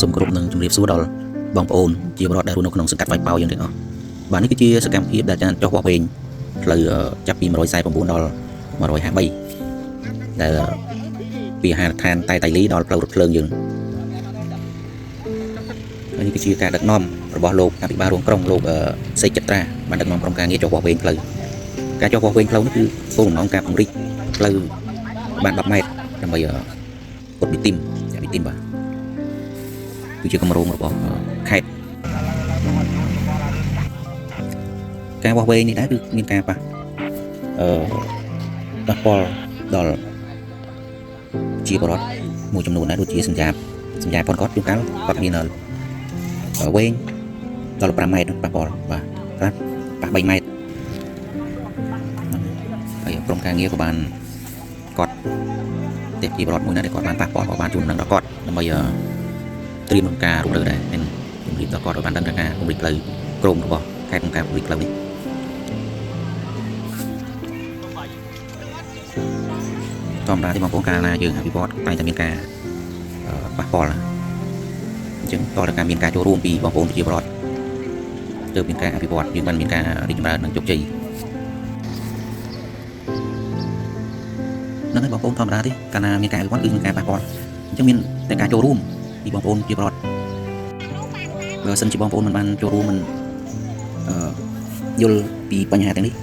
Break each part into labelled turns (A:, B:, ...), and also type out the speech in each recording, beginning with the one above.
A: សូមគោរពនឹងជំរាបសួរដល់បងប្អូនជាបរិបទដែលរស់នៅក្នុងសង្កាត់វាយប៉ោយយ៉ាងទាំងអស់បាទនេះគឺជាសកម្មភាពដែលចុះវាស់វែងផ្លូវចាប់ពី149ដល់153ដែលពីអាហារដ្ឋានតែតៃលីដល់ផ្លូវរថភ្លើងយើងហើយនេះគឺជាការដឹកនាំរបស់លោកអភិបាលរងក្រុងលោកសេកចត្រាបានដឹកនាំក្រុមការងារចុះវាស់វែងផ្លូវការចុះវាស់វែងផ្លូវនេះគឺគោលបំណងការពង្រីកផ្លូវបាន10ម៉ែត្រដើម្បីពុតពីទីមបាទគឺជាគម្រោងរបស់ខេត្តការវាស់វែងនេះដែរគឺមានការប៉ះពាល់ដល់ជាបរិបទមួយចំនួនដែរដូចជាសញ្ញាប៉ុនគាត់ជួនកាលគាត់មានវែងដល់5ម៉ែត្រប៉ះពាល់បាទខ្លះប៉ះ3ម៉ែត្រហើយក្រុមការងារក៏បានគាត់ទេជាបរិបទមួយណាដែលគាត់បានប៉ះពាល់ក៏បានជួននឹងដល់គាត់ដើម្បីត្រៀមនឹងការរស់នៅដែរនិងជំរាបដល់គាត់ឲ្យបានដឹងថាការពង្រីកផ្លូវក្រមរបស់ខេត្តក្នុងការពង្រីកផ្លូវនេះធម្មតាទីបងប្អូនកាលណាយើងអភិវឌ្ឍតែតែមានការប៉ះពាល់អញ្ចឹងតើការមានការចូលរួមពីបងប្អូនប្រជាពលរដ្ឋទើបមានការអភិវឌ្ឍយើងបានមានការរីកចម្រើននិងជោគជ័យហ្នឹងហើយបងប្អូនធម្មតាទេកាលណាមានការអភិវឌ្ឍគឺមានការប៉ះពាល់អញ្ចឹងមានតែការចូលរួមពីបងប្អូនប្រជាពលរដ្ឋបើសិនជាបងប្អូនមិនបានចូលរួមមិនយល់ពីបញ្ហាទាំងនេះ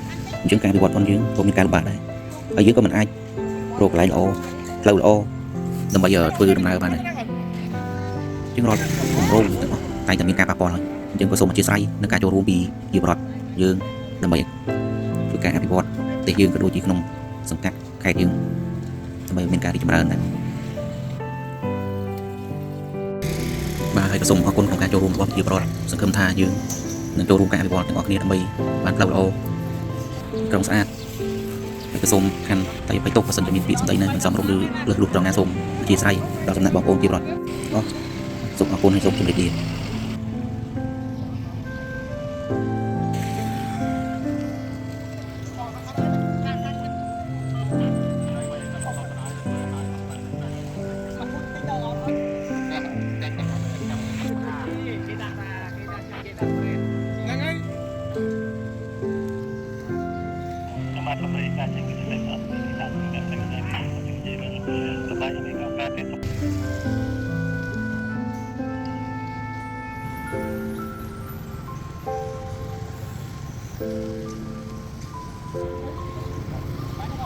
A: អញ្ចឹងការអភិវឌ្ឍរបស់យើងក៏មានការលំបាកដែរហើយយើងក៏មិនអាចរកកន្លែងល្អផ្លូវល្អដើម្បីធ្វើដំណើរបានដែរជាងរាល់គម្រោងទាំងអស់តែតែមានការប៉ះពាល់ហើយអញ្ចឹងក៏សូមអធិស្ឋាននឹងការចូលរួមពីប្រជាពលរដ្ឋយើងដើម្បីធ្វើការអភិវឌ្ឍប្រទេសយើងក៏ដូចជាក្នុងសង្កាត់ខេត្តយើងដើម្បីមានការរីកចម្រើនដែរបាទហើយក៏សូមអរគុណក្នុងការចូលរួមរបស់ប្រជាពលរដ្ឋសង្ឃឹមថាយើងនឹងចូលរួមការអភិវឌ្ឍទាំងអស់គ្នាដើម្បីបានផ្លូវល្អក្រុងស្អាតហើយក៏សូមខាន់តែបិទទុកបើសិនជាមានពាក្យសម្ដីណាមិនសមរម្យឬលើសលួសត្រង់ណាសូមអធិស្ឋានដល់សំណាក់បងប្អូនប្រជាពលរដ្ឋសូមអរគុណហើយសូមជម្រាបលា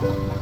B: Thank you.